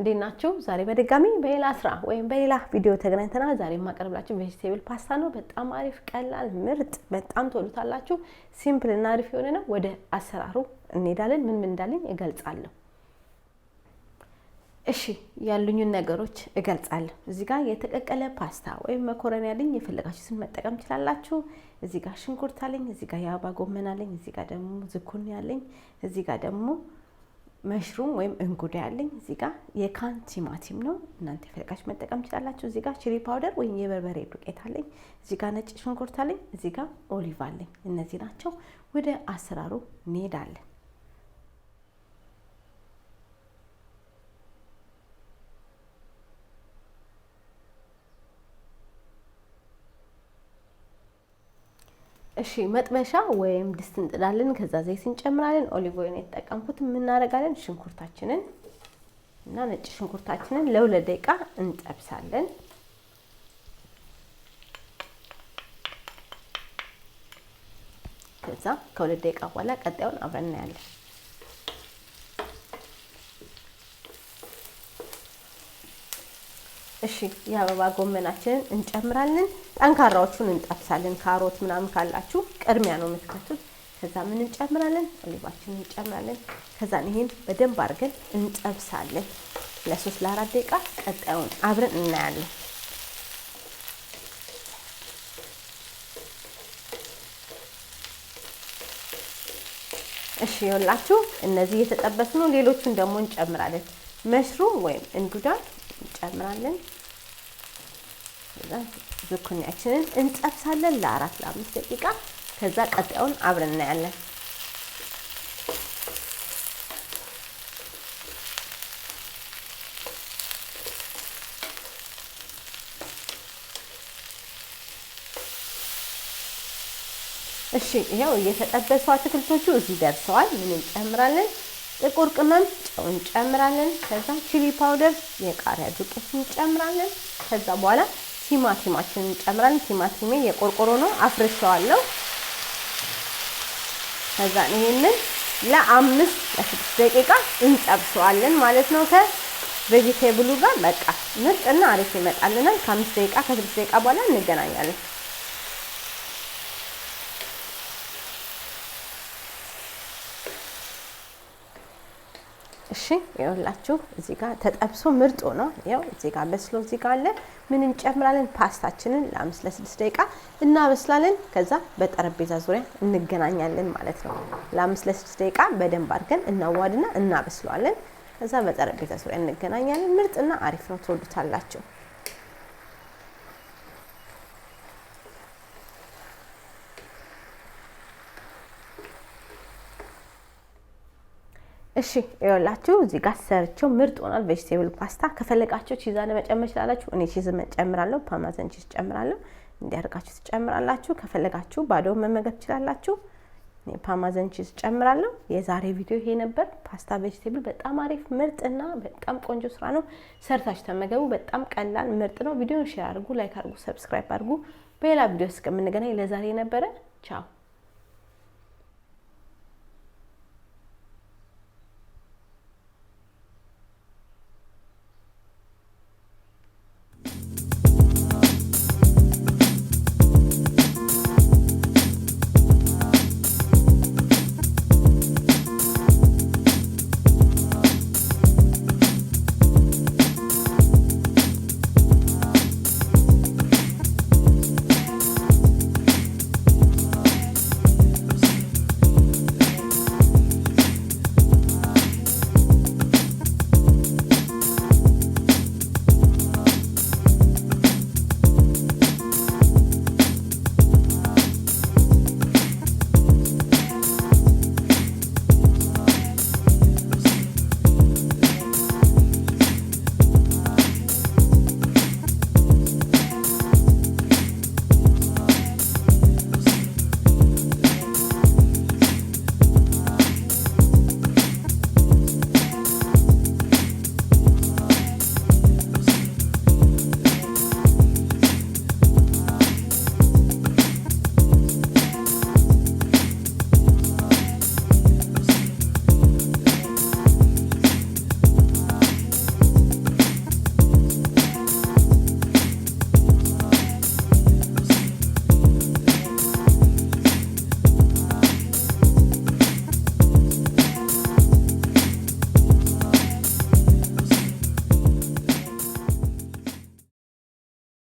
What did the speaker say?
እንዴናችሁ ዛሬ በድጋሚ በሌላ ስራ ወይም በሌላ ቪዲዮ ተገናኝተናል። ዛሬ ማቀርብላችሁ ቬጂቴብል ፓስታ ነው። በጣም አሪፍ ቀላል ምርጥ በጣም ተወዱታላችሁ። ሲምፕል እና አሪፍ የሆነ ነው። ወደ አሰራሩ እንሄዳለን። ምን እንዳለኝ እገልጻለሁ። እሺ ያሉኝን ነገሮች እገልጻለሁ። እዚህ ጋር የተቀቀለ ፓስታ ወይም ማካሮኒ ያለኝ የፈለጋችሁትን መጠቀም ትችላላችሁ። እዚህ ጋር ሽንኩርት አለኝ፣ እዚህ ጋር የአበባ ጎመን አለኝ፣ እዚህ ጋር ደግሞ ዝኩኒ አለኝ፣ እዚህ ጋር ደግሞ መሽሩም ወይም እንጉዳይ አለኝ። እዚህ ጋር የካን ቲማቲም ነው። እናንተ ፈለጋችሁ መጠቀም ትችላላችሁ። እዚህ ጋር ቺሊ ፓውደር ወይም የበርበሬ ዱቄት አለኝ። እዚህ ጋር ነጭ ሽንኩርት አለኝ። እዚህ ጋር ኦሊቭ አለኝ። እነዚህ ናቸው። ወደ አሰራሩ እንሄዳለን። እሺ መጥበሻ ወይም ድስት እንጥዳለን። ከዛ ዘይት እንጨምራለን። ኦሊቭ ኦይል የተጠቀምኩት ምን እናደርጋለን? ሽንኩርታችንን እና ነጭ ሽንኩርታችንን ለ2 ደቂቃ እንጠብሳለን። ከዛ ከ2 ደቂቃ በኋላ ቀጣዩን አብረን እናያለን። እሺ የአበባ ጎመናችንን እንጨምራለን። ጠንካራዎቹን እንጠብሳለን። ካሮት ምናምን ካላችሁ ቅድሚያ ነው የምትከቱት። ከዛ ምን እንጨምራለን? ኦሊቫችንን እንጨምራለን። ከዛ ይሄን በደንብ አድርገን እንጠብሳለን ለ3 ለ4 ደቂቃ። ቀጣዩን አብረን እናያለን። እሺ ይኸውላችሁ እነዚህ እየተጠበሱ ነው። ሌሎቹን ደግሞ እንጨምራለን። መሽሩም ወይም እንጉዳይ እንጨምራለን። ከዛ ዝኩኒያችንን እንጠብሳለን ለ4 ለ5 ደቂቃ። ከዛ ቀጣዩን አብረን እናያለን። እሺ ይሄው እየተጠበሱ አትክልቶቹ እዚህ ደርሰዋል። ምን እንጨምራለን? ጥቁር ቅመም፣ ጨው እንጨምራለን። ከዛ ቺሊ ፓውደር፣ የቃሪያ ዱቄት እንጨምራለን። ከዛ በኋላ ቲማቲማችንን እንጨምራለን። ቲማቲሜ የቆርቆሮ ነው፣ አፍርሼዋለሁ። ከዛ ይሄንን ለ5 ለ6 ደቂቃ እንጠብሰዋለን ማለት ነው። ከቬጂቴብሉ ጋር በቃ ምርጥና አሪፍ ይመጣልናል። ከ5 ደቂቃ ከ6 ደቂቃ በኋላ እንገናኛለን። እሺ ይኸውላችሁ እዚህ ጋር ተጠብሶ ምርጥ ነው። ያው እዚህ ጋር በስሎ እዚህ ጋር አለ። ምን እንጨምራለን? ፓስታችንን ለ5 ለ6 ደቂቃ እናበስላለን። ከዛ በጠረጴዛ ዙሪያ እንገናኛለን ማለት ነው። ለ5 ለ6 ደቂቃ በደንብ አድርገን እናዋድና እናበስለዋለን። ከዛ በጠረጴዛ ዙሪያ እንገናኛለን። ምርጥና አሪፍ ነው፣ ትወዱታላችሁ። እሺ ይኸውላችሁ እዚህ ጋር ሰርቼው ምርጥ ሆኗል። ቬጂቴብል ፓስታ ከፈለጋችሁ ቺዝ መጨመር ትችላላችሁ። እኔ ቺዝ መጨምራለሁ፣ ፓርሜዛን ቺዝ ጨምራለሁ። እንዲያርጋችሁ ትጨምራላችሁ። ከፈለጋችሁ ባዶ መመገብ ትችላላችሁ። እኔ ፓርሜዛን ቺዝ ጨምራለሁ። የዛሬ ቪዲዮ ይሄ ነበር። ፓስታ ቬጂቴብል በጣም አሪፍ ምርጥና በጣም ቆንጆ ስራ ነው። ሰርታችሁ ተመገቡ። በጣም ቀላል ምርጥ ነው። ቪዲዮን ሼር አድርጉ፣ ላይክ አድርጉ፣ ሰብስክራይብ አድርጉ። በሌላ ቪዲዮ እስከምንገናኝ ለዛሬ ነበረ። ቻው።